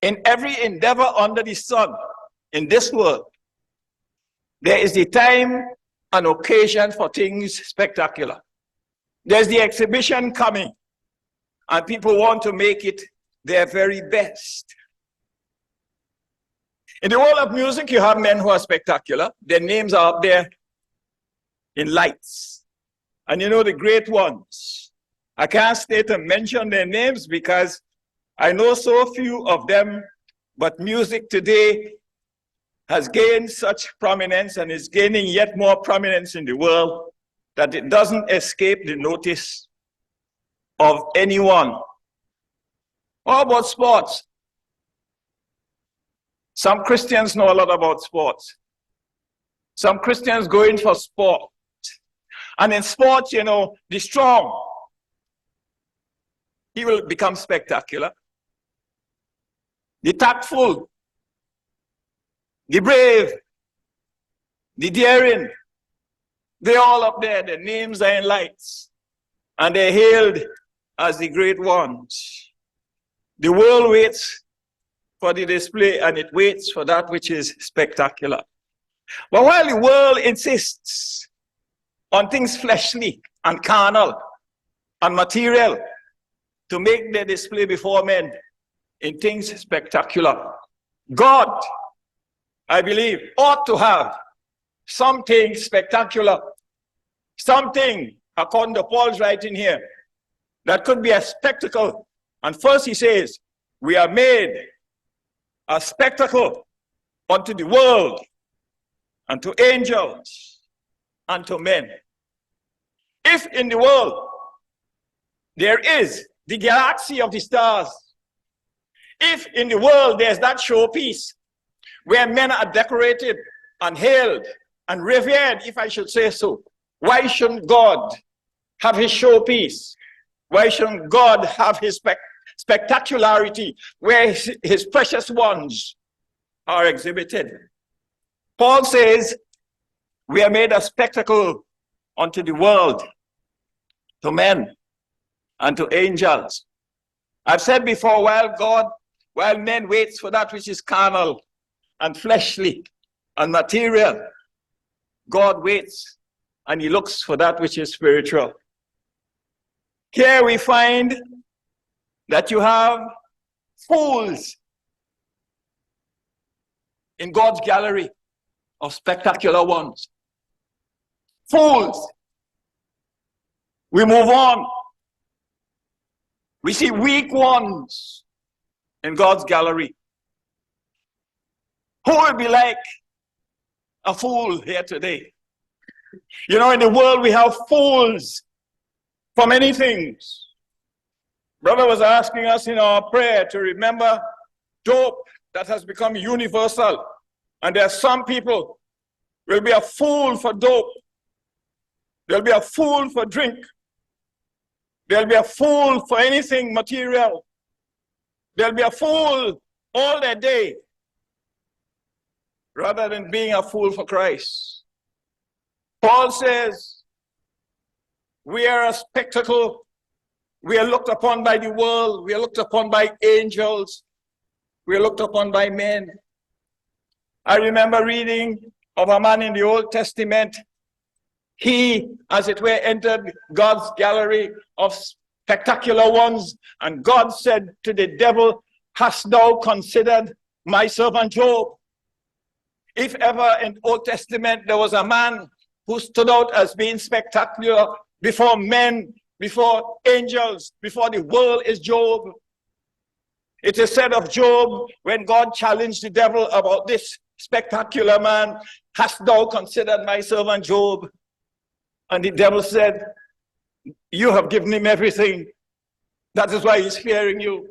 In every endeavor under the sun in this world, there is the time and occasion for things spectacular. There's the exhibition coming, and people want to make it their very best. In the world of music, you have men who are spectacular. Their names are up there in lights. And you know the great ones. I can't stay to mention their names because I know so few of them, but music today has gained such prominence and is gaining yet more prominence in the world that it doesn't escape the notice of anyone. How about sports? Some Christians know a lot about sports. Some Christians go in for sport. And in sports, you know, the strong, he will become spectacular. The tactful, the brave, the daring, they're all up there. Their names are in lights. And they're hailed as the great ones. The world waits for the display, and it waits for that which is spectacular. But while the world insists on things fleshly and carnal and material to make their display before men in things spectacular, God, I believe, ought to have something spectacular, something, according to Paul's writing here, that could be a spectacle. And first he says, we are made a spectacle unto the world, and to angels, and to men. If in the world there is the galaxy of the stars, if in the world there's that showpiece where men are decorated and hailed and revered, if I should say so, why shouldn't God have his showpiece? Why shouldn't God have his spectacularity where his precious ones are exhibited? Paul says, we are made a spectacle unto the world, to men, and to angels. I've said before, while men waits for that which is carnal and fleshly and material, God waits and he looks for that which is spiritual. Here we find that you have fools in God's gallery of spectacular ones. Fools. We move on. We see weak ones in God's gallery. Who will be like a fool here today? You know, in the world we have fools for many things. Brother was asking us in our prayer to remember dope that has become universal. And there are some people will be a fool for dope. There'll be a fool for drink. There'll be a fool for anything material. There'll be a fool all their day, rather than being a fool for Christ. Paul says, we are a spectacle. We are looked upon by the world. We are looked upon by angels. We are looked upon by men. I remember reading of a man in the Old Testament. He, as it were, entered God's gallery of spectacular ones, and God said to the devil, hast thou considered my servant Job? If ever in the Old Testament there was a man who stood out as being spectacular before men, before angels, before the world, is Job. It is said of Job, when God challenged the devil about this spectacular man, hast thou considered my servant Job? And the devil said, you have given him everything. That is why he's fearing you.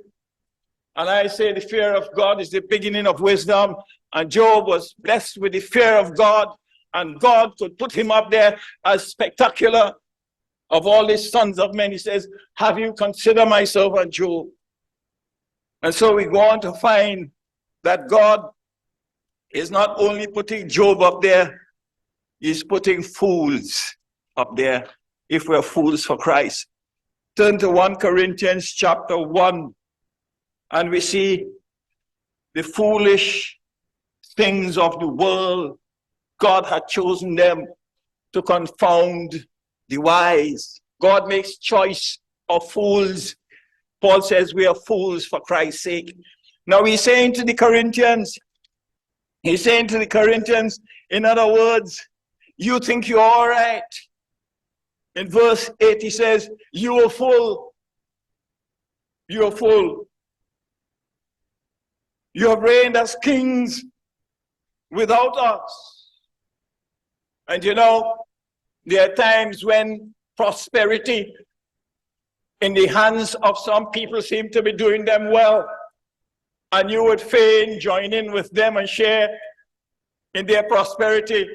And I say the fear of God is the beginning of wisdom. And Job was blessed with the fear of God. And God could put him up there as spectacular of all the sons of men. He says, have you considered my servant Job? And so we go on to find that God is not only putting Job up there, he's putting fools up there, if we're fools for Christ. Turn to 1 Corinthians chapter 1, and we see the foolish things of the world. God had chosen them to confound the wise. God makes choice of fools. Paul says we are fools for Christ's sake. Now he's saying to the Corinthians, in other words, you think you're all right. In verse 8 he says, you are full. You are full. You have reigned as kings without us. And you know, there are times when prosperity in the hands of some people seem to be doing them well, and you would fain join in with them and share in their prosperity.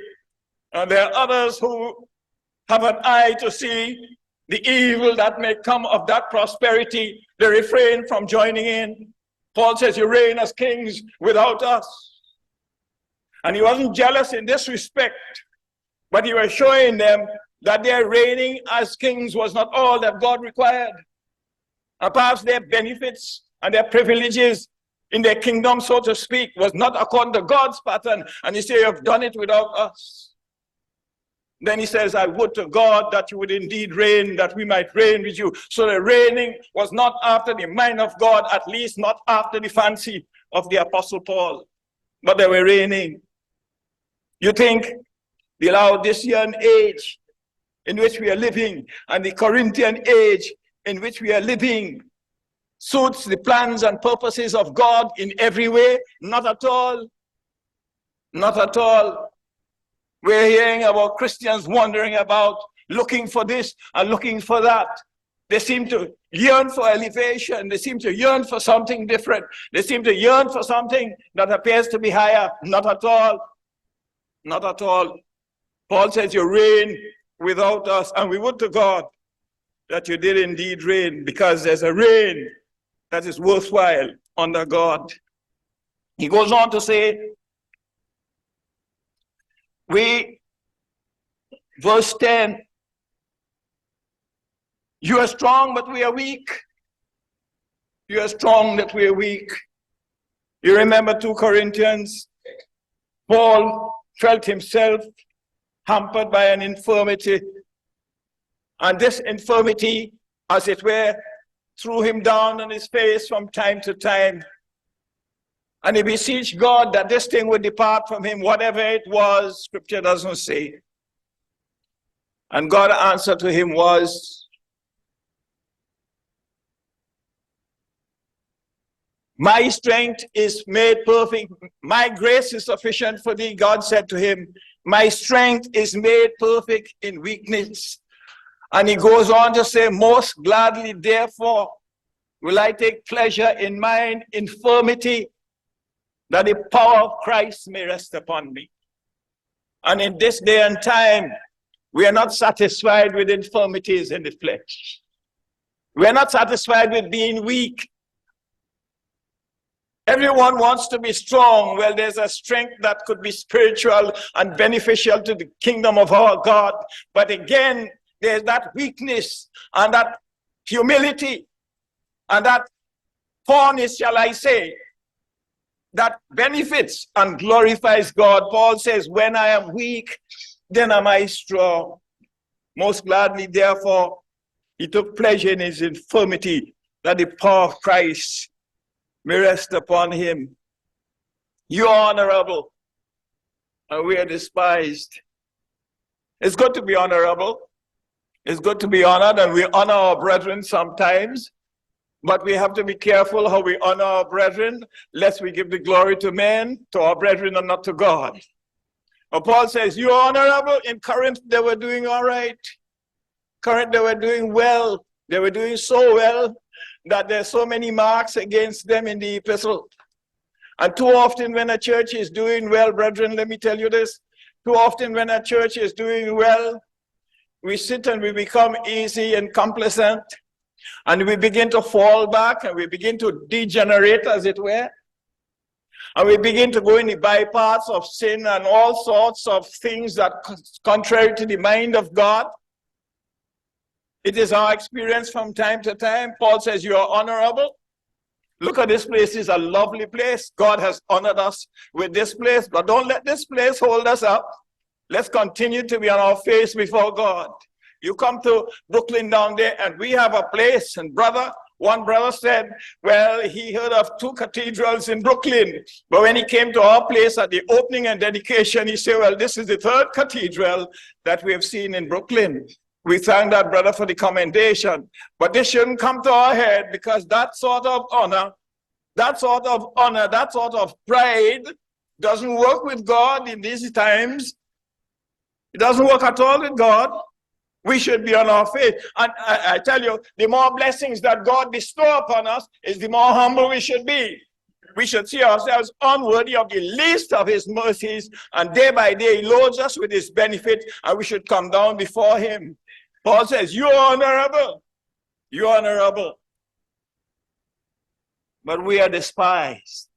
And there are others who have an eye to see the evil that may come of that prosperity. They refrain from joining in. Paul says, you reign as kings without us. And he wasn't jealous in this respect, but he was showing them that their reigning as kings was not all that God required. And perhaps their benefits and their privileges in their kingdom, so to speak, was not according to God's pattern. And he said, you have done it without us. Then he says, I would to God that you would indeed reign, that we might reign with you. So the reigning was not after the mind of God, at least not after the fancy of the Apostle Paul, but they were reigning. You think the Laodicean age in which we are living and the Corinthian age in which we are living suits the plans and purposes of God in every way? Not at all. Not at all. We're hearing about Christians wandering about, looking for this and looking for that. They seem to yearn for elevation. They seem to yearn for something different. They seem to yearn for something that appears to be higher. Not at all. Not at all. Paul says you reign without us, and we would to God that you did indeed reign, because there's a reign that is worthwhile under God. He goes on to say, verse 10, you are strong, but we are weak. You are strong, that we are weak. You remember 2 Corinthians, Paul felt himself hampered by an infirmity, and this infirmity, as it were, threw him down on his face from time to time. And he beseeched God that this thing would depart from him, whatever it was. Scripture doesn't say. And God's answer to him was, my strength is made perfect. My grace is sufficient for thee. God said to him, my strength is made perfect in weakness. And he goes on to say, most gladly, therefore, will I take pleasure in mine infirmity, that the power of Christ may rest upon me. And in this day and time, we are not satisfied with infirmities in the flesh. We are not satisfied with being weak. Everyone wants to be strong. Well, there's a strength that could be spiritual and beneficial to the kingdom of our God. But again, there's that weakness and that humility and that poorness, shall I say, that benefits and glorifies God. Paul says, when I am weak, then am I strong. Most gladly, therefore, he took pleasure in his infirmity, that the power of Christ may rest upon him. You are honorable, and we are despised. It's good to be honorable. It's good to be honored, and we honor our brethren sometimes. But we have to be careful how we honor our brethren, lest we give the glory to men, to our brethren, and not to God. But Paul says, you are honorable. In Corinth, they were doing all right. Corinth, they were doing well. They were doing so well that there's so many marks against them in the epistle. And too often when a church is doing well, brethren, let me tell you this, too often when a church is doing well, we sit and we become easy and complacent. And we begin to fall back and we begin to degenerate, as it were. And we begin to go in the bypass of sin and all sorts of things that contrary to the mind of God. It is our experience from time to time. Paul says you are honorable. Look at this place. It's a lovely place. God has honored us with this place, but don't let this place hold us up. Let's continue to be on our face before God. You come to Brooklyn down there, and we have a place. And one brother said, well, he heard of 2 cathedrals in Brooklyn. But when he came to our place at the opening and dedication, he said, well, this is the 3rd cathedral that we have seen in Brooklyn. We thank that brother for the commendation. But this shouldn't come to our head, because that sort of honor, that sort of pride doesn't work with God in these times. It doesn't work at all with God. We should be on our faith. And I tell you, the more blessings that God bestows upon us is the more humble we should be. We should see ourselves unworthy of the least of his mercies, and day by day he loads us with his benefit, and we should come down before him. Paul says, you are honorable. You are honorable. But we are despised.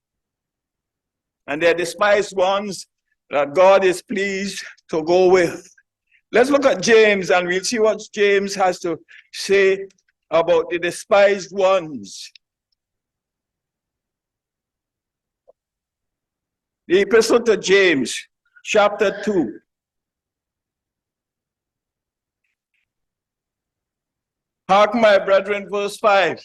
And they're despised ones that God is pleased to go with. Let's look at James, and we'll see what James has to say about the despised ones. The Epistle to James, chapter 2. Hark, my brethren, verse 5.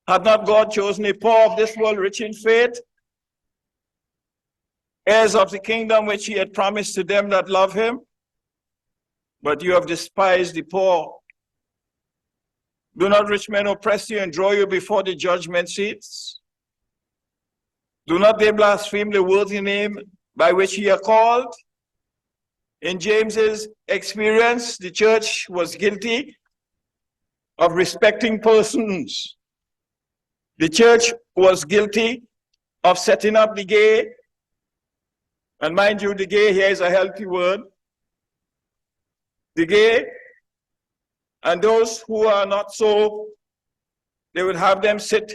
Hath not God chosen the poor of this world rich in faith, heirs of the kingdom which he had promised to them that love him? But you have despised the poor. Do not rich men oppress you and draw you before the judgment seats? Do not they blaspheme the worthy name by which ye are called? In James's experience, the church was guilty of respecting persons. The church was guilty of setting up the gay. And mind you, the gay here is a healthy word. The gay and those who are not so, they would have them sit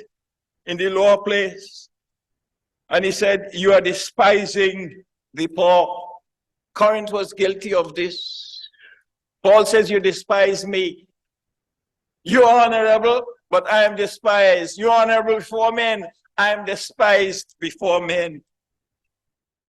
in the lower place. And he said, you are despising the poor. Corinth was guilty of this. Paul says, you despise me. You are honorable, but I am despised. You are honorable before men. I am despised before men.